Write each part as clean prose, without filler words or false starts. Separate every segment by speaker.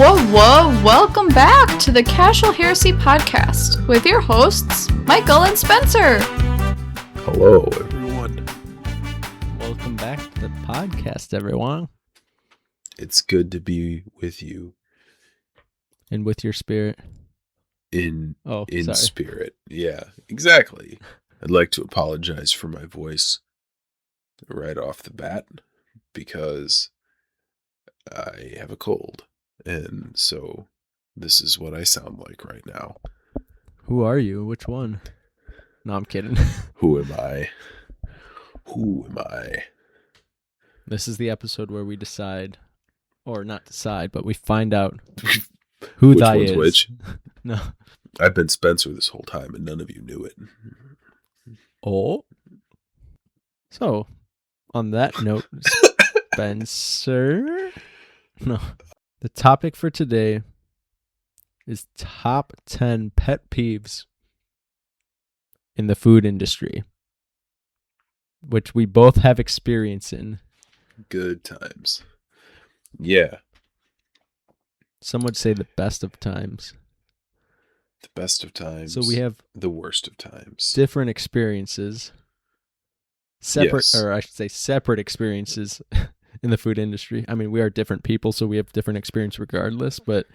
Speaker 1: Whoa, welcome back to the Casual Heresy podcast with your hosts, Michael and Spencer.
Speaker 2: Hello, everyone.
Speaker 3: Welcome back to the podcast, everyone.
Speaker 2: It's good to be with you.
Speaker 3: And with your spirit.
Speaker 2: In
Speaker 3: sorry.
Speaker 2: Spirit. Yeah, exactly. I'd like to apologize for my voice right off the bat because I have a cold. And so this is what I sound like right now.
Speaker 3: Who are you? Which one? No, I'm kidding.
Speaker 2: Who am I?
Speaker 3: This is the episode where we decide, or not decide, but we find out who
Speaker 2: Which
Speaker 3: thy
Speaker 2: one's
Speaker 3: is.
Speaker 2: which?
Speaker 3: No.
Speaker 2: I've been Spencer this whole time and none of you knew it.
Speaker 3: Oh. So, on that note, Spencer. No. The topic for today is top 10 pet peeves in the food industry, which we both have experience in.
Speaker 2: Good times. Yeah.
Speaker 3: Some would say the best of times.
Speaker 2: The best of times.
Speaker 3: So we have
Speaker 2: the worst of times.
Speaker 3: different experiences. Separate experiences in the food industry. I mean, we are different people, so we have different experience regardless, but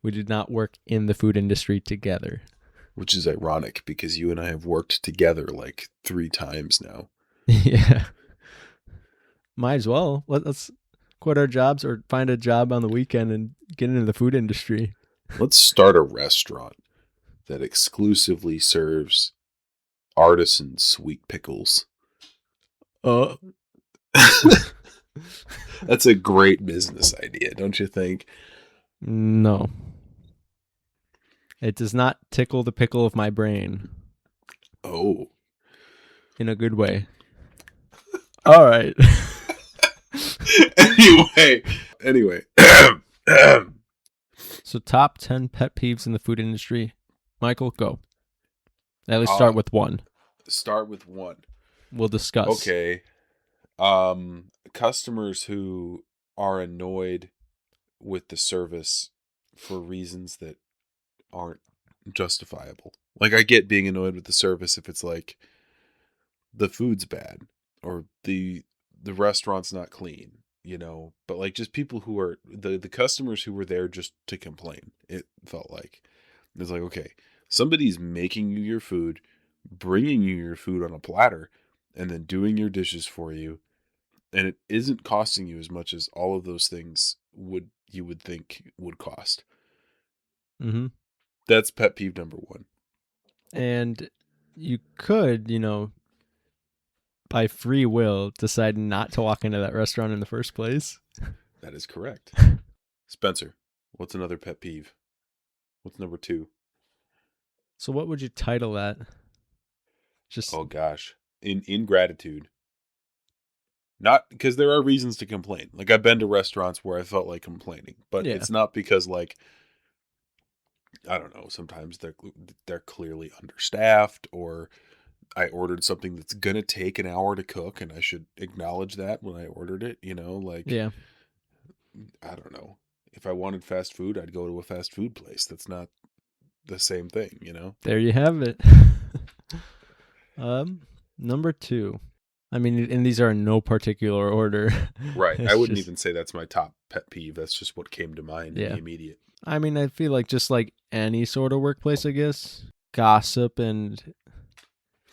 Speaker 3: we did not work in the food industry together.
Speaker 2: Which is ironic because you and I have worked together like 3 times now.
Speaker 3: Yeah. Might as well. Let's quit our jobs or find a job on the weekend and get into the food industry.
Speaker 2: Let's start a restaurant that exclusively serves artisan sweet pickles. That's a great business idea, don't you think?
Speaker 3: No. It does not tickle the pickle of my brain.
Speaker 2: Oh.
Speaker 3: In a good way. All right.
Speaker 2: Anyway.
Speaker 3: So top 10 pet peeves in the food industry. Michael, go. At least start with one.
Speaker 2: Start with one.
Speaker 3: We'll discuss.
Speaker 2: Okay. Customers who are annoyed with the service for reasons that aren't justifiable. Like, I get being annoyed with the service if it's like the food's bad or the restaurant's not clean, you know, but like just people who are the customers who were there just to complain. It felt like it's like, okay, somebody's making you your food, bringing you your food on a platter, and then doing your dishes for you, and it isn't costing you as much as all of those things you would think would cost.
Speaker 3: Mm-hmm.
Speaker 2: That's pet peeve number 1.
Speaker 3: And you could, by free will, decide not to walk into that restaurant in the first place.
Speaker 2: That is correct. Spencer, what's another pet peeve? What's number 2?
Speaker 3: So what would you title that? Just
Speaker 2: Oh gosh. Ingratitude. Not because there are reasons to complain. Like, I've been to restaurants where I felt like complaining, but It's not because, like, I don't know, sometimes they're clearly understaffed, or I ordered something that's gonna take an hour to cook and I should acknowledge that when I ordered it,
Speaker 3: yeah.
Speaker 2: I don't know. If I wanted fast food, I'd go to a fast food place. That's not the same thing,
Speaker 3: There you have it. Number 2. I mean, and these are in no particular order.
Speaker 2: Right. I wouldn't even say that's my top pet peeve. That's just what came to mind in the immediate.
Speaker 3: I mean, I feel like just like any sort of workplace, I guess, gossip and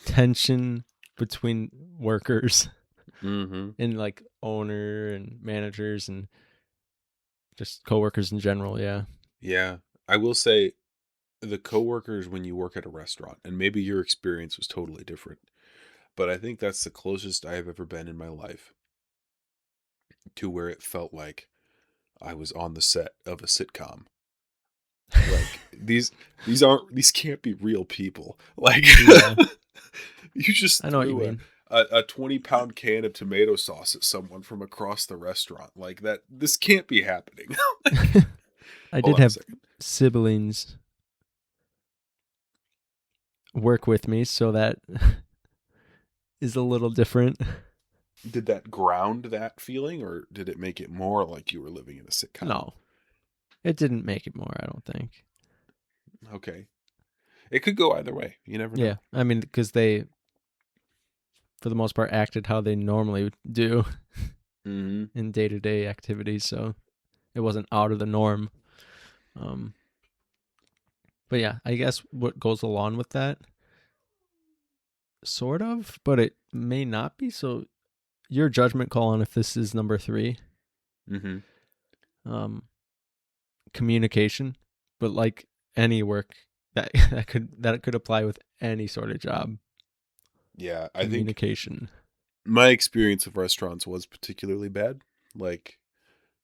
Speaker 3: tension between workers and like owner and managers and just coworkers in general. Yeah.
Speaker 2: Yeah. I will say the coworkers when you work at a restaurant, and maybe your experience was totally different, but I think that's the closest I have ever been in my life to where it felt like I was on the set of a sitcom. Like, these can't be real people. Like, you just
Speaker 3: I know what you mean.
Speaker 2: A 20-pound can of tomato sauce at someone from across the restaurant. Like, that, this can't be happening.
Speaker 3: I did have siblings work with me, so that is a little different.
Speaker 2: Did that ground that feeling, or did it make it more like you were living in a sitcom?
Speaker 3: No. It didn't make it more, I don't think.
Speaker 2: Okay. It could go either way. You never know.
Speaker 3: Yeah, I mean, because they, for the most part, acted how they normally do in day-to-day activities, so it wasn't out of the norm. But yeah, I guess what goes along with that, sort of, but it may not be. So your judgment call on if this is number 3. Communication, but like any work that could apply with any sort of job.
Speaker 2: Yeah, I think
Speaker 3: communication.
Speaker 2: My experience of restaurants was particularly bad. Like,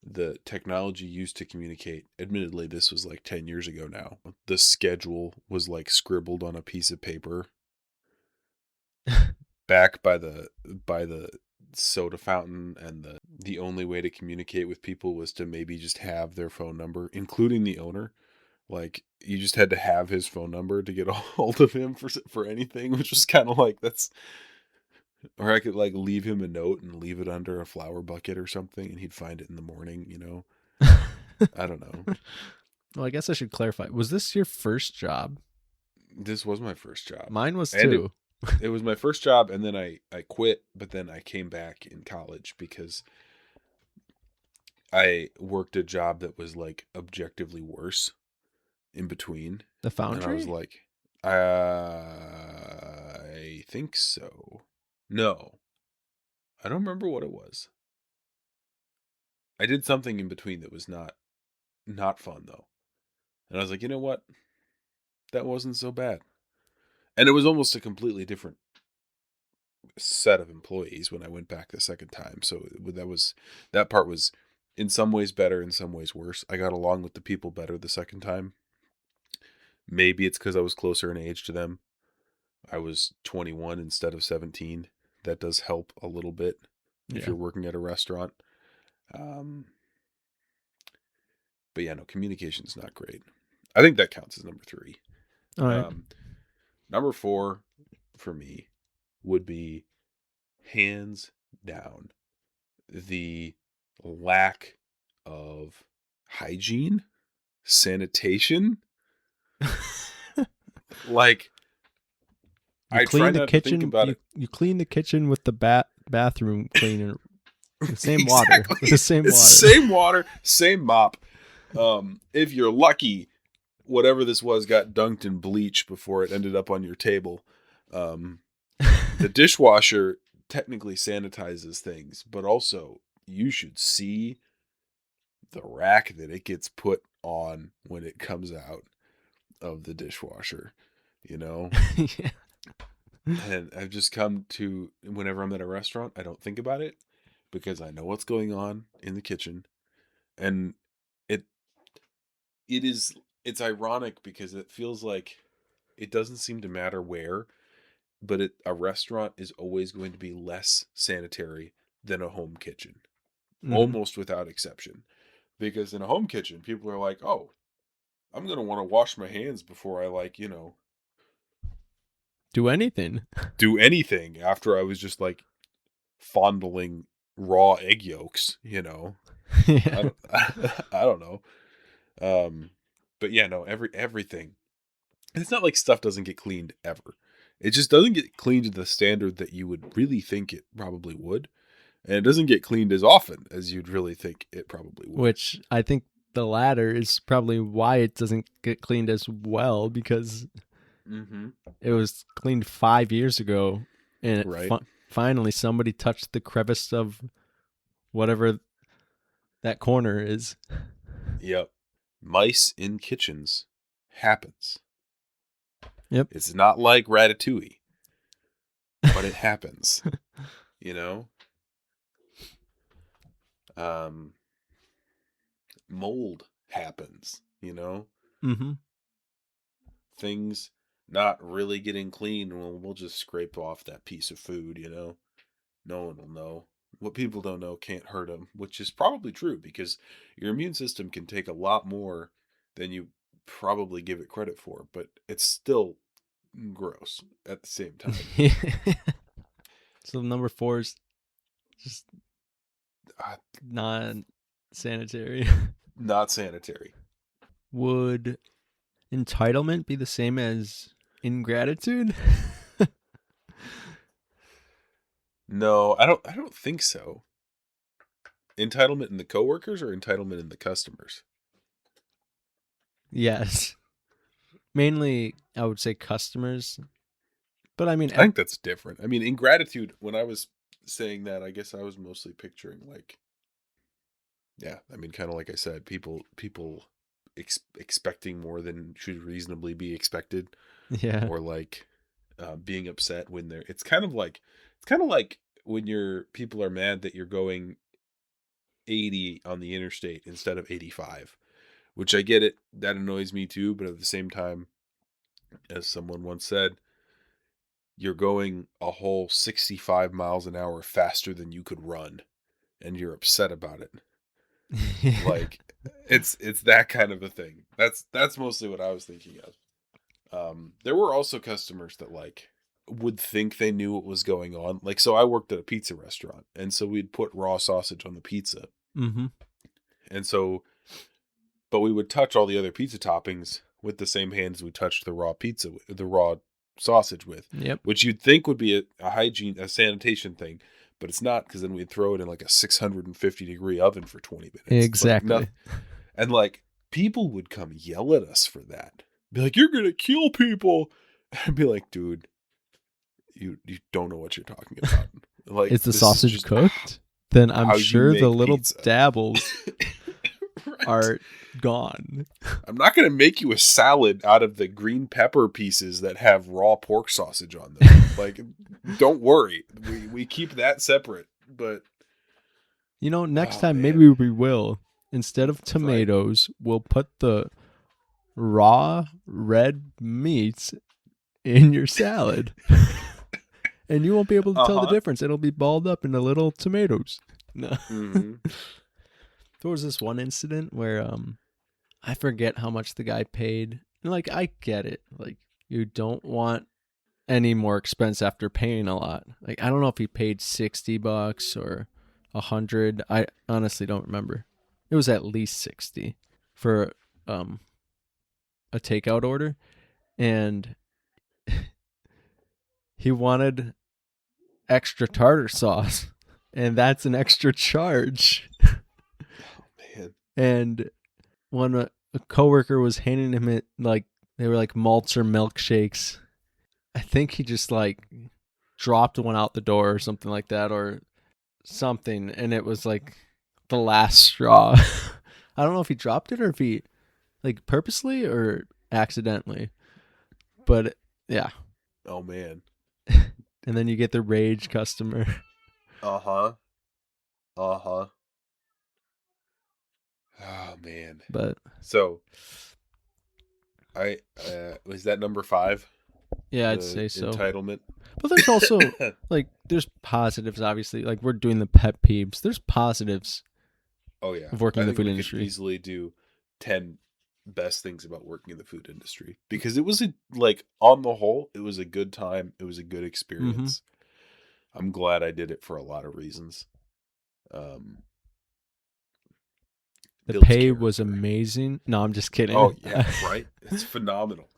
Speaker 2: the technology used to communicate, admittedly, this was like 10 years ago now. The schedule was like scribbled on a piece of paper back by the soda fountain, and the only way to communicate with people was to maybe just have their phone number, including the owner. Like, you just had to have his phone number to get a hold of him for anything, which was kind of like, that's... Or I could like leave him a note and leave it under a flower bucket or something, and he'd find it in the morning, you know? I don't know.
Speaker 3: Well, I guess I should clarify. Was this your first job?
Speaker 2: This was my first job.
Speaker 3: Mine was too.
Speaker 2: It was my first job, and then I quit, but then I came back in college because I worked a job that was like objectively worse in between.
Speaker 3: The foundry?
Speaker 2: And I was like, I think so. No. I don't remember what it was. I did something in between that was not fun, though. And I was like, you know what? That wasn't so bad. And it was almost a completely different set of employees when I went back the second time. So that part was in some ways better, in some ways worse. I got along with the people better the second time. Maybe it's because I was closer in age to them. I was 21 instead of 17. That does help a little bit if you're working at a restaurant. But yeah, no, communication's not great. I think that counts as number 3.
Speaker 3: All right.
Speaker 2: Number 4 for me would be, hands down, the lack of hygiene, sanitation. Like,
Speaker 3: you clean the kitchen. You clean the kitchen with the bathroom cleaner. The same water. With the same water.
Speaker 2: Same water, same mop. If you're lucky, whatever this was got dunked in bleach before it ended up on your table. The dishwasher technically sanitizes things, but also you should see the rack that it gets put on when it comes out of the dishwasher, you know?
Speaker 3: Yeah.
Speaker 2: And I've just come to, whenever I'm at a restaurant, I don't think about it because I know what's going on in the kitchen. And it's ironic because it feels like it doesn't seem to matter where, but a restaurant is always going to be less sanitary than a home kitchen, almost without exception. Because in a home kitchen, people are like, oh, I'm going to want to wash my hands before I
Speaker 3: do anything
Speaker 2: after I was just like fondling raw egg yolks,
Speaker 3: Yeah.
Speaker 2: I don't know. But yeah, no, everything. And it's not like stuff doesn't get cleaned ever. It just doesn't get cleaned to the standard that you would really think it probably would. And it doesn't get cleaned as often as you'd really think it probably would.
Speaker 3: Which I think the latter is probably why it doesn't get cleaned as well, because it was cleaned 5 years ago, and finally somebody touched the crevice of whatever that corner is.
Speaker 2: Yep. Mice in kitchens happens.
Speaker 3: Yep.
Speaker 2: It's not like Ratatouille, but it happens. You know? Mold happens, you know? Things not really getting clean, we'll just scrape off that piece of food, you know? No one will know. What people don't know can't hurt them, which is probably true because your immune system can take a lot more than you probably give it credit for, but it's still gross at the same time.
Speaker 3: So number 4 is just non-sanitary.
Speaker 2: Not sanitary.
Speaker 3: Would entitlement be the same as ingratitude?
Speaker 2: No, I don't think so. Entitlement in the coworkers or entitlement in the customers?
Speaker 3: Yes. Mainly, I would say customers. But I mean,
Speaker 2: I think that's different. I mean, ingratitude, when I was saying that, I guess I was mostly picturing like, yeah, I mean, kind of like I said, people expecting more than should reasonably be expected,
Speaker 3: yeah.
Speaker 2: or like being upset when they're. It's kind of like when people are mad that you're going 80 on the interstate instead of 85, which I get it. That annoys me too, but at the same time, as someone once said, you're going a whole 65 miles an hour faster than you could run, and you're upset about it. Like, it's that kind of a thing. That's mostly what I was thinking of. There were also customers that like would think they knew what was going on. Like, so I worked at a pizza restaurant, and so we'd put raw sausage on the pizza.
Speaker 3: Mm-hmm.
Speaker 2: And so, but we would touch all the other pizza toppings with the same hands we touched the raw sausage with.
Speaker 3: Yep.
Speaker 2: Which you'd think would be a sanitation thing, but it's not, because then we'd throw it in like a 650-degree oven for 20 minutes.
Speaker 3: Exactly.
Speaker 2: And like, people would come yell at us for that. Be like, "You're gonna kill people." I'd be like, "Dude, you don't know what you're talking about." Like,
Speaker 3: is the sausage cooked? Then I'm sure the little dabbles are gone.
Speaker 2: I'm not going to make you a salad out of the green pepper pieces that have raw pork sausage on them. Like, don't worry. We keep that separate. But
Speaker 3: next time maybe we will. Instead of tomatoes, we'll put the raw red meats in your salad. And you won't be able to tell the difference. It'll be balled up into little tomatoes. No.
Speaker 2: Mm-hmm.
Speaker 3: There was this one incident where I forget how much the guy paid. And like, I get it. Like, you don't want any more expense after paying a lot. Like, I don't know if he paid $60 or $100. I honestly don't remember. It was at least 60 for a takeout order. And he wanted extra tartar sauce, and that's an extra charge.
Speaker 2: Oh, man.
Speaker 3: And when a coworker was handing him it, like, they were like malts or milkshakes, I think he just like dropped one out the door or something like that, or something, and it was like the last straw. I don't know if he dropped it or if he like purposely or accidentally, but yeah.
Speaker 2: Oh, man.
Speaker 3: And then you get the rage customer.
Speaker 2: Uh-huh. Oh, man.
Speaker 3: But
Speaker 2: so was that number 5?
Speaker 3: Yeah, I'd say so.
Speaker 2: Entitlement.
Speaker 3: But there's also like, there's positives, obviously. Like, we're doing the pet peeves. There's positives.
Speaker 2: Oh yeah.
Speaker 3: Of working in the food industry.
Speaker 2: Could easily do 10 best things about working in the food industry, because it was on the whole, it was a good time. It was a good experience. Mm-hmm. I'm glad I did it for a lot of reasons.
Speaker 3: The pay was amazing. No, I'm just kidding.
Speaker 2: Oh yeah, right. It's phenomenal.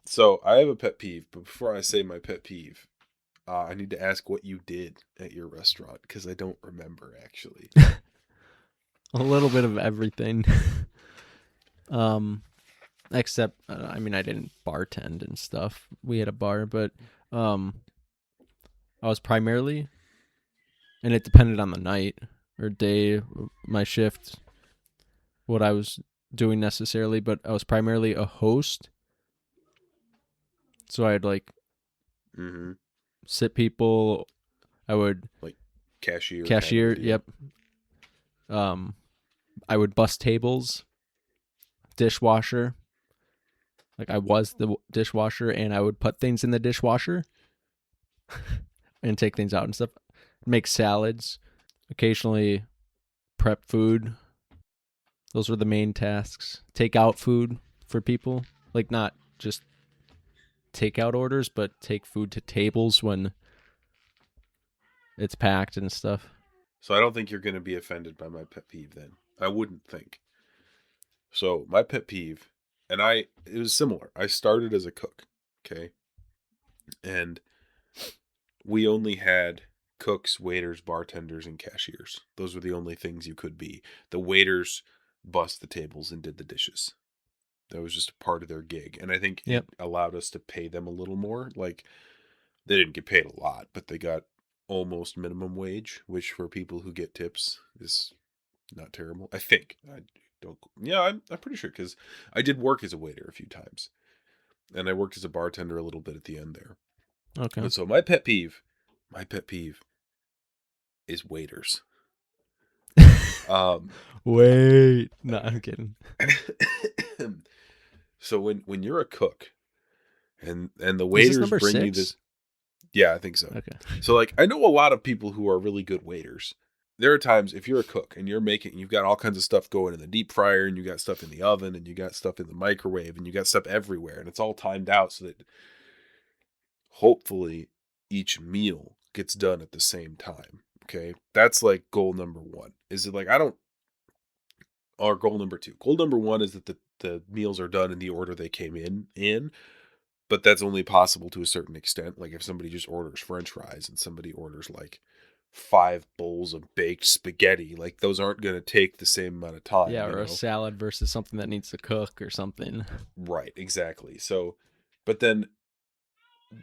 Speaker 2: So I have a pet peeve, but before I say my pet peeve, I need to ask what you did at your restaurant, because I don't remember actually.
Speaker 3: A little bit of everything. Except, I mean, I didn't bartend and stuff. We had a bar, but I was primarily, and it depended on the night or day, my shift, what I was doing necessarily, but I was primarily a host. So I'd like sit people. I would
Speaker 2: like cashier.
Speaker 3: Yep. I would bus tables, dishwasher. Like, I was the dishwasher, and I would put things in the dishwasher and take things out and stuff. Make salads, occasionally prep food. Those were the main tasks. Take out food for people, like not just takeout orders, but take food to tables when it's packed and stuff.
Speaker 2: So I don't think you're going to be offended by my pet peeve then. I wouldn't think. So my pet peeve, and it was similar. I started as a cook, okay? And we only had cooks, waiters, bartenders, and cashiers. Those were the only things you could be. The waiters bussed the tables and did the dishes. That was just a part of their gig. And I think it allowed us to pay them a little more. Like, they didn't get paid a lot, but they got almost minimum wage, which for people who get tips is not terrible. I think. I'm pretty sure, because I did work as a waiter a few times. And I worked as a bartender a little bit at the end there.
Speaker 3: Okay.
Speaker 2: But so my pet peeve is waiters.
Speaker 3: Wait. No, I'm kidding.
Speaker 2: So when you're a cook and the waiters bring
Speaker 3: 6?
Speaker 2: you this. Yeah, I think so.
Speaker 3: Okay.
Speaker 2: So like, I know a lot of people who are really good waiters. There are times if you're a cook and you've got all kinds of stuff going in the deep fryer, and you got stuff in the oven, and you got stuff in the microwave, and you got stuff everywhere, and it's all timed out so that hopefully each meal gets done at the same time. Okay. That's like goal number 1. Is it like, or goal number 2. Goal number 1 is that the meals are done in the order they came in, but that's only possible to a certain extent. Like if somebody just orders French fries and somebody orders like 5 bowls of baked spaghetti, like those aren't going to take the same amount of time.
Speaker 3: Yeah, or a salad versus something that needs to cook or something.
Speaker 2: Right, exactly. So, but then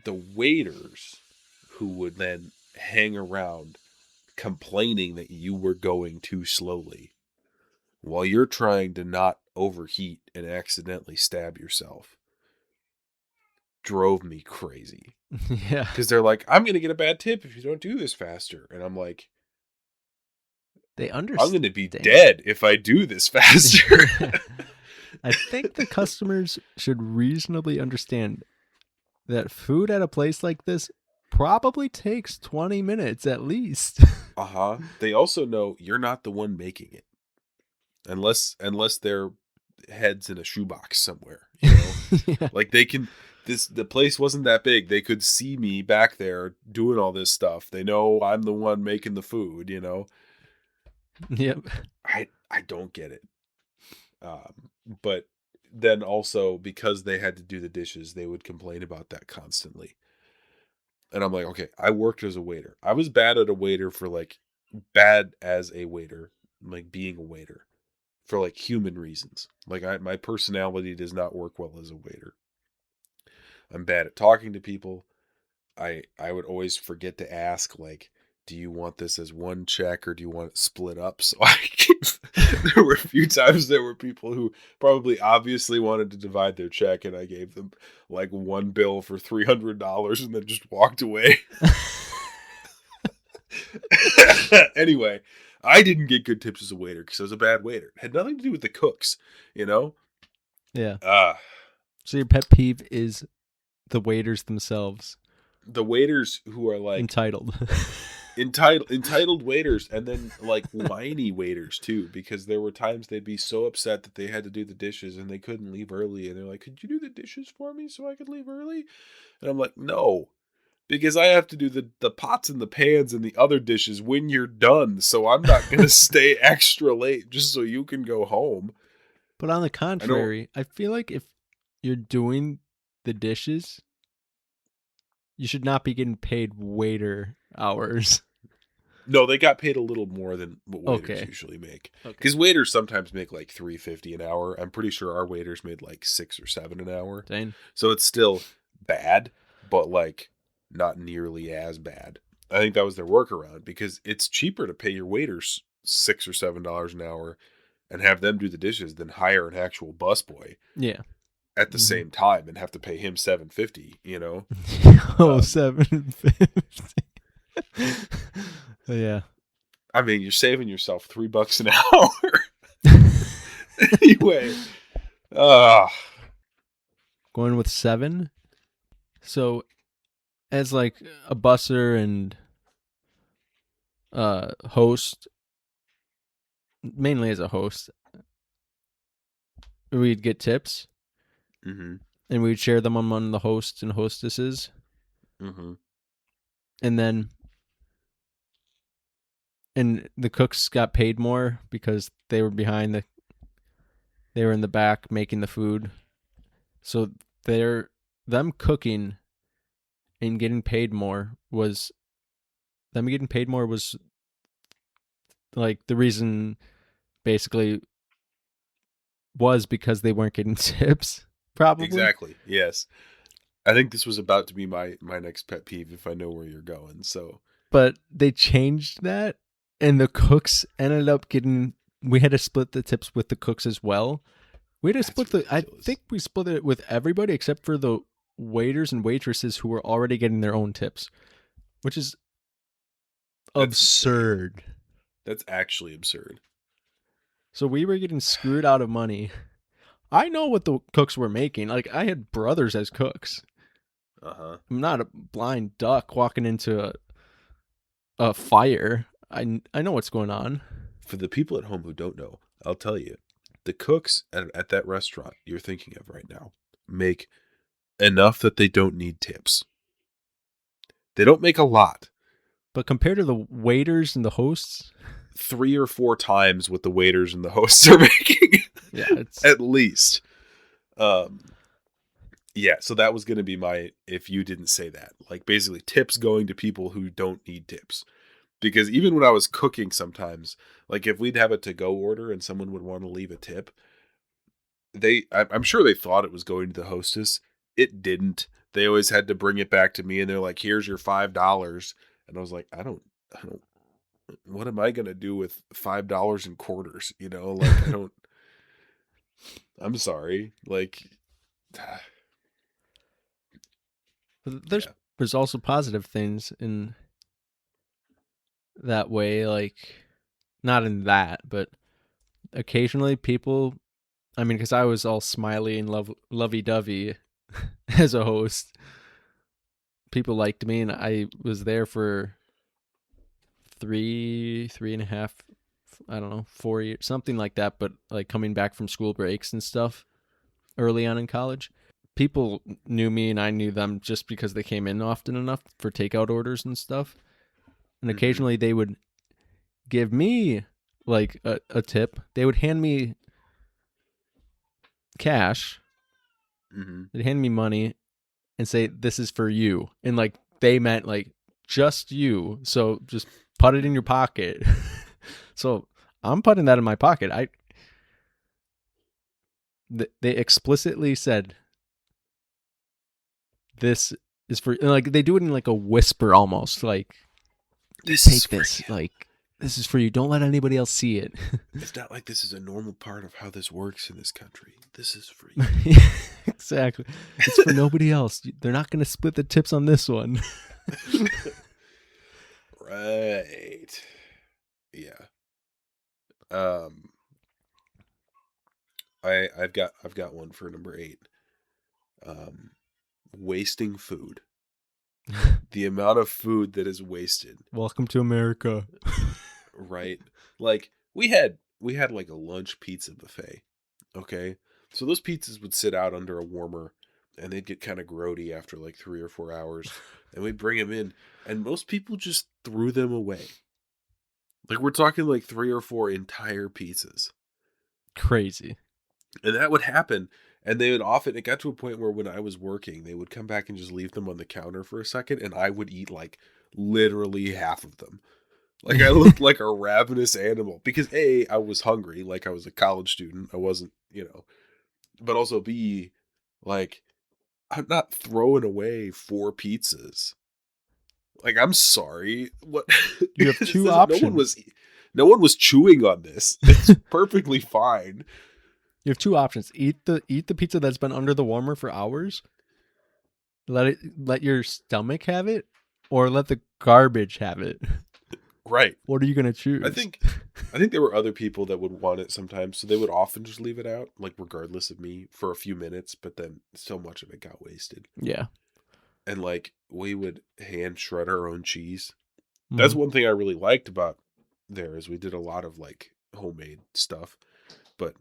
Speaker 2: the waiters who would then hang around complaining that you were going too slowly while you're trying to not overheat and accidentally stab yourself drove me crazy.
Speaker 3: Yeah.
Speaker 2: Because they're like, I'm going to get a bad tip if you don't do this faster. And I'm like,
Speaker 3: they understand.
Speaker 2: I'm going to be dead if I do this faster.
Speaker 3: I think the customers should reasonably understand that food at a place like this probably takes 20 minutes at least.
Speaker 2: They also know you're not the one making it. Unless their head's in a shoebox somewhere, you know?
Speaker 3: Yeah.
Speaker 2: Like the place wasn't that big. They could see me back there doing all this stuff. They know I'm the one making the food, you know?
Speaker 3: Yep.
Speaker 2: I don't get it. But then also, because they had to do the dishes, they would complain about that constantly. And I'm like, okay, I worked as a waiter. I was bad as a waiter, like being a waiter, for like human reasons. Like my personality does not work well as a waiter. I'm bad at talking to people. I would always forget to ask, like, do you want this as one check or do you want it split up? So there were a few times there were people who probably obviously wanted to divide their check, and I gave them like one bill for $300 and then just walked away. Anyway, I didn't get good tips as a waiter because I was a bad waiter. It had nothing to do with the cooks, you know?
Speaker 3: Yeah. So your pet peeve is the waiters themselves.
Speaker 2: The waiters who are like
Speaker 3: entitled
Speaker 2: waiters, and then like whiny waiters too, because there were times they'd be so upset that they had to do the dishes and they couldn't leave early, and they're like, could you do the dishes for me so I could leave early? And I'm like, no, because I have to do the pots and the pans and the other dishes when you're done, so I'm not going to stay extra late just so you can go home.
Speaker 3: But on the contrary, I feel like if you're doing the dishes, you should not be getting paid waiter hours.
Speaker 2: No, they got paid a little more than what waiters usually make. Because waiters sometimes make like $3.50 an hour. I'm pretty sure our waiters made like $6 or $7 an hour.
Speaker 3: Dang.
Speaker 2: So it's still bad, but like not nearly as bad. I think that was their workaround, because it's cheaper to pay your waiters $6 or $7 an hour and have them do the dishes than hire an actual busboy.
Speaker 3: Yeah.
Speaker 2: At the same time and have to pay him $7.50, you know?
Speaker 3: $7.50. Yeah.
Speaker 2: I mean, you're saving yourself $3 an hour. Anyway.
Speaker 3: Going with 7. So as like a busser and host, mainly as a host, we'd get tips.
Speaker 2: Mm-hmm.
Speaker 3: And we'd share them among the hosts and hostesses.
Speaker 2: Mm-hmm.
Speaker 3: And the cooks got paid more because they were behind They were in the back making the food. So them cooking and getting paid more was like the reason basically was because they weren't getting tips, probably.
Speaker 2: Exactly. Yes. I think this was about to be my next pet peeve if I know where you're going. So,
Speaker 3: but they changed that, and the cooks ended up getting. We had to split the tips with the cooks as well. We had to split I think we split it with everybody except for the waiters and waitresses who were already getting their own tips, which is absurd.
Speaker 2: Insane. That's actually absurd.
Speaker 3: So we were getting screwed out of money. I know what the cooks were making. Like, I had brothers as cooks. I'm not a blind duck walking into a fire. I know what's going on.
Speaker 2: For the people at home who don't know, I'll tell you. The cooks at that restaurant you're thinking of right now make enough that they don't need tips. They don't make a lot.
Speaker 3: But compared to the waiters and the hosts,
Speaker 2: 3 or 4 times what the waiters and the hosts are making.
Speaker 3: Yeah, it's
Speaker 2: at least. Yeah, so that was going to be my, if you didn't say that, like basically tips going to people who don't need tips. Because even when I was cooking sometimes, like if we'd have a to-go order and someone would want to leave a tip, I'm sure they thought it was going to the hostess. It didn't. They always had to bring it back to me and they're like, here's your $5. And I was like, I don't, what am I going to do with $5 in quarters? You know, like I'm sorry. Like,
Speaker 3: there's also positive things in that way, like not in that, but occasionally people, I mean, because I was all smiley and lovey-dovey as a host, people liked me, and I was there for 3.5, I don't know, 4 years, something like that, but like coming back from school breaks and stuff early on in college. People knew me and I knew them just because they came in often enough for takeout orders and stuff. And occasionally they would give me like a tip. They would hand me cash. They'd hand me money and say, this is for you. And like they meant like just you. So just put it in your pocket. So I'm putting that in my pocket. They explicitly said, this is for, like they do it in like a whisper almost, like take this, like this is for you. Don't let anybody else see it.
Speaker 2: It's not like this is a normal part of how this works in this country. This is for you.
Speaker 3: Exactly. It's for nobody else. They're not going to split the tips on this one.
Speaker 2: Right. Yeah. I've got one for number 8. Wasting food. The amount of food that is wasted.
Speaker 3: Welcome to America.
Speaker 2: Right. Like we had like a lunch pizza buffet. Okay. So those pizzas would sit out under a warmer and they'd get kind of grody after like 3 or 4 hours. And we'd bring them in and most people just threw them away. Like we're talking like 3 or 4 entire pizzas.
Speaker 3: Crazy.
Speaker 2: And that would happen. And they would often, it got to a point where when I was working, they would come back and just leave them on the counter for a second. And I would eat like literally half of them. Like I looked like a ravenous animal because A, I was hungry. Like I was a college student. I wasn't, but also B, like I'm not throwing away 4 pizzas. Like, I'm sorry. What?
Speaker 3: You have 2 options.
Speaker 2: No one was chewing on this. It's perfectly fine.
Speaker 3: You have 2 options. Eat the pizza that's been under the warmer for hours. Let your stomach have it, or let the garbage have it.
Speaker 2: Right.
Speaker 3: What are you gonna choose?
Speaker 2: I think there were other people that would want it sometimes, so they would often just leave it out, like regardless of me, for a few minutes. But then so much of it got wasted.
Speaker 3: Yeah.
Speaker 2: And like we would hand shred our own cheese. That's one thing I really liked about there is we did a lot of like homemade stuff, but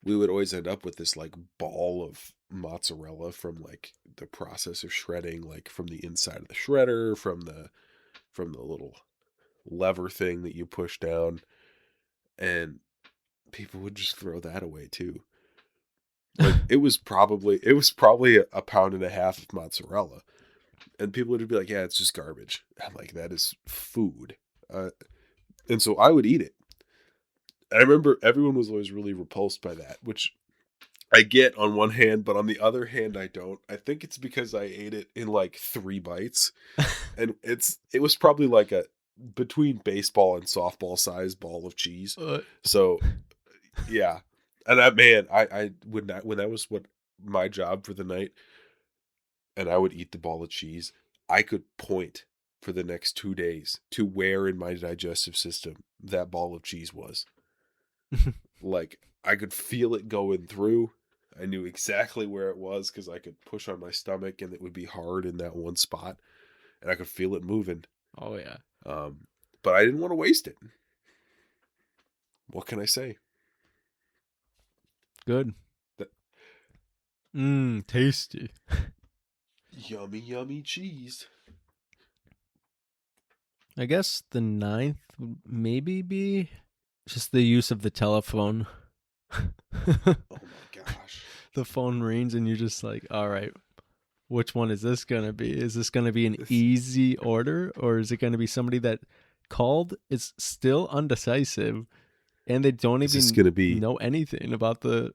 Speaker 2: we would always end up with this like ball of mozzarella from like the process of shredding, like from the inside of the shredder, from the little lever thing that you push down. And people would just throw that away too. Like it was probably a pound and a half of mozzarella, and people would be like, "Yeah, it's just garbage." I'm like, "That is food," and so I would eat it. I remember everyone was always really repulsed by that, which I get on one hand, but on the other hand, I don't. I think it's because I ate it in like 3 bites, and it was probably like a between baseball and softball size ball of cheese. So yeah, and I would not when that was what my job for the night, and I would eat the ball of cheese. I could point for the next 2 days to where in my digestive system that ball of cheese was. Like I could feel it going through. I knew exactly where it was because I could push on my stomach and it would be hard in that one spot, and I could feel it moving.
Speaker 3: Oh yeah.
Speaker 2: But I didn't want to waste it. What can I say?
Speaker 3: Good. Tasty.
Speaker 2: Yummy, yummy cheese.
Speaker 3: I guess the 9th would maybe be just the use of the telephone.
Speaker 2: Oh my gosh.
Speaker 3: The phone rings and you're just like, all right, which one is this going to be? Is this going to be an easy order, or is it going to be somebody that called, is still undecisive, and they don't even know anything about the...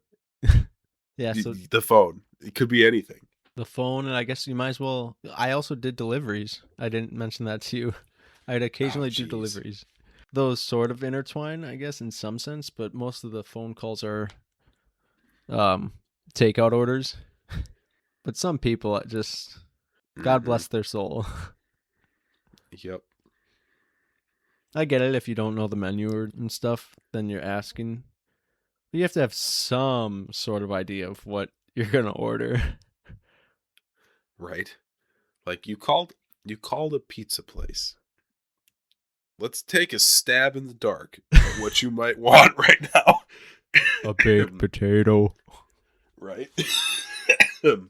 Speaker 3: Yeah, so
Speaker 2: the phone. It could be anything.
Speaker 3: The phone, and I guess you might as well... I also did deliveries. I didn't mention that to you. I'd occasionally do deliveries. Those sort of intertwine, I guess, in some sense, but most of the phone calls are takeout orders. But some people just... God bless their soul.
Speaker 2: Yep.
Speaker 3: I get it if you don't know the menu and stuff, then you're asking. But you have to have some sort of idea of what you're going to order.
Speaker 2: Right. Like you called a pizza place. Let's take a stab in the dark at what you might want right now.
Speaker 3: A baked potato.
Speaker 2: Right.
Speaker 3: There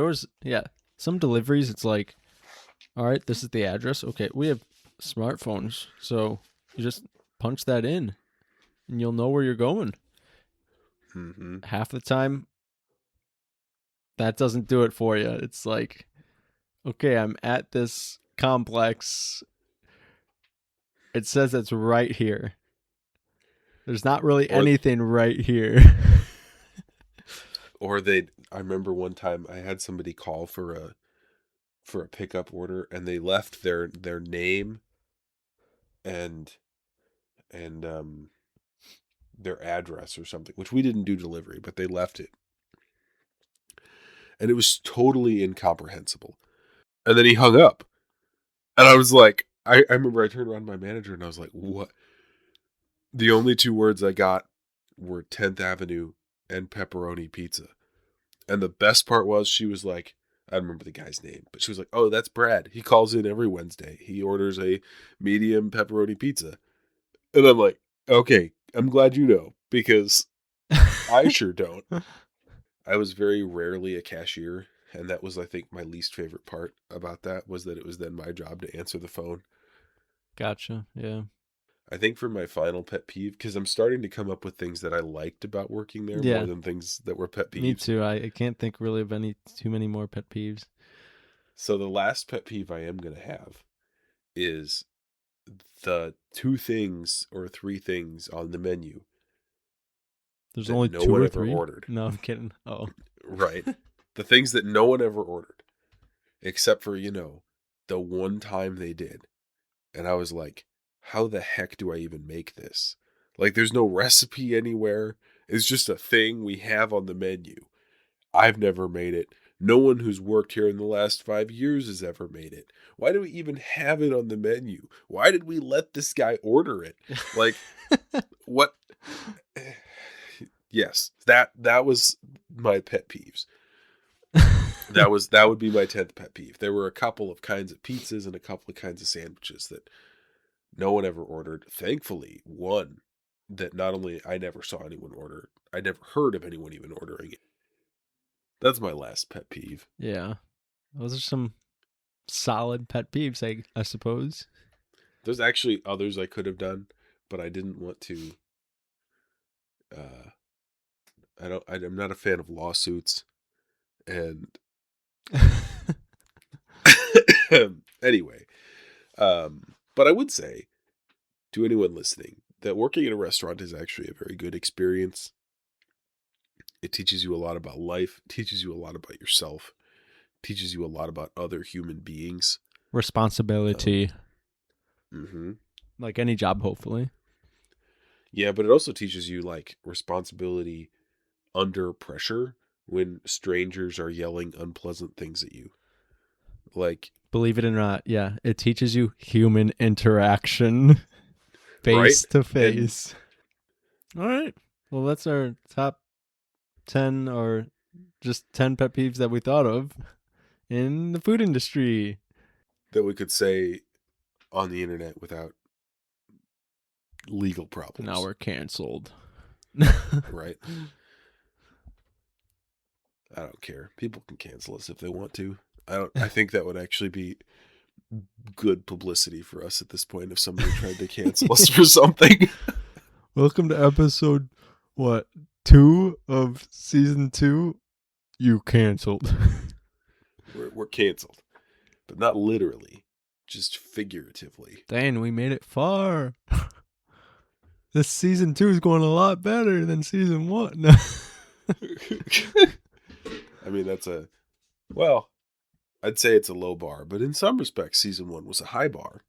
Speaker 3: was some deliveries. It's like, all right, this is the address. Okay, we have smartphones, so you just punch that in, and you'll know where you're going.
Speaker 2: Mm-hmm.
Speaker 3: Half the time, that doesn't do it for you. It's like, okay, I'm at this complex. It says it's right here. There's not really anything right here.
Speaker 2: I remember one time I had somebody call for a pickup order, and they left their name and their address or something, which we didn't do delivery, but they left it. And it was totally incomprehensible. And then he hung up. And I was like, I remember I turned around to my manager and I was like, what? The only 2 words I got were 10th Avenue and pepperoni pizza. And the best part was she was like, I don't remember the guy's name, but she was like, oh, that's Brad. He calls in every Wednesday. He orders a medium pepperoni pizza. And I'm like, okay, I'm glad you know, because I sure don't. I was very rarely a cashier, and that was, I think, my least favorite part about that, was that it was then my job to answer the phone.
Speaker 3: Gotcha, yeah.
Speaker 2: I think for my final pet peeve, because I'm starting to come up with things that I liked about working there more than things that were pet peeves.
Speaker 3: Me too. I can't think really of too many more pet peeves.
Speaker 2: So the last pet peeve I am going to have is the 2 things or 3 things on the menu.
Speaker 3: There's only 2 or 3?
Speaker 2: Ordered.
Speaker 3: No, I'm kidding. Oh.
Speaker 2: Right. The things that no one ever ordered. Except for, the one time they did. And I was like, how the heck do I even make this? Like, there's no recipe anywhere. It's just a thing we have on the menu. I've never made it. No one who's worked here in the last 5 years has ever made it. Why do we even have it on the menu? Why did we let this guy order it? Like, what? Yes, that was my pet peeves. That would be my 10th pet peeve. There were a couple of kinds of pizzas and a couple of kinds of sandwiches that no one ever ordered. Thankfully, one that not only I never saw anyone order, I never heard of anyone even ordering it. That's my last pet peeve.
Speaker 3: Yeah. Those are some solid pet peeves, I suppose.
Speaker 2: There's actually others I could have done, but I didn't want to. I'm not a fan of lawsuits, and anyway, but I would say to anyone listening that working in a restaurant is actually a very good experience. It teaches you a lot about life, teaches you a lot about yourself, teaches you a lot about other human beings.
Speaker 3: Responsibility.
Speaker 2: Mm-hmm.
Speaker 3: Like any job, hopefully.
Speaker 2: Yeah, but it also teaches you like responsibility under pressure when strangers are yelling unpleasant things at you. Like,
Speaker 3: believe it or not, yeah, it teaches you human interaction face to face. All right. Well, that's our top 10 or just 10 pet peeves that we thought of in the food industry
Speaker 2: that we could say on the internet without legal problems.
Speaker 3: Now we're canceled.
Speaker 2: Right? I don't care. People can cancel us if they want to. I think that would actually be good publicity for us at this point if somebody tried to cancel us for something.
Speaker 3: Welcome to episode 2 of season 2. You canceled.
Speaker 2: We're canceled. But not literally, just figuratively.
Speaker 3: Dang, we made it far. This season 2 is going a lot better than season 1.
Speaker 2: I mean, I'd say it's a low bar, but in some respects, season 1 was a high bar.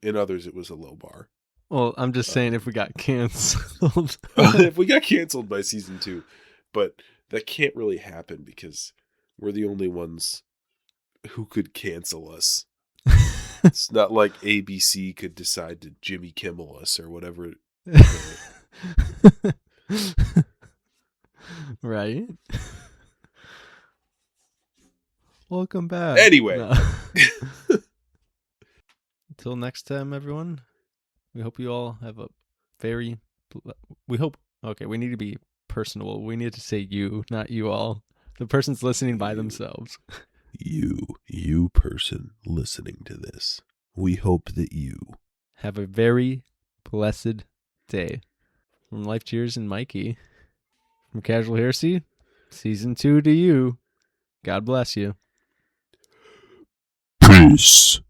Speaker 2: In others, it was a low bar.
Speaker 3: Well, I'm just saying if we got canceled.
Speaker 2: If we got canceled by season 2, but that can't really happen because we're the only ones who could cancel us. It's not like ABC could decide to Jimmy Kimmel us or whatever.
Speaker 3: Right? Welcome back.
Speaker 2: Anyway.
Speaker 3: No. Until next time, everyone. We hope you all have a very... Okay, we need to be personal. We need to say you, not you all. The person's listening by themselves.
Speaker 2: You person listening to this. We hope that you
Speaker 3: have a very blessed day. From Life Cheers and Mikey. From Casual Heresy, season 2 to you. God bless you.
Speaker 2: Peace.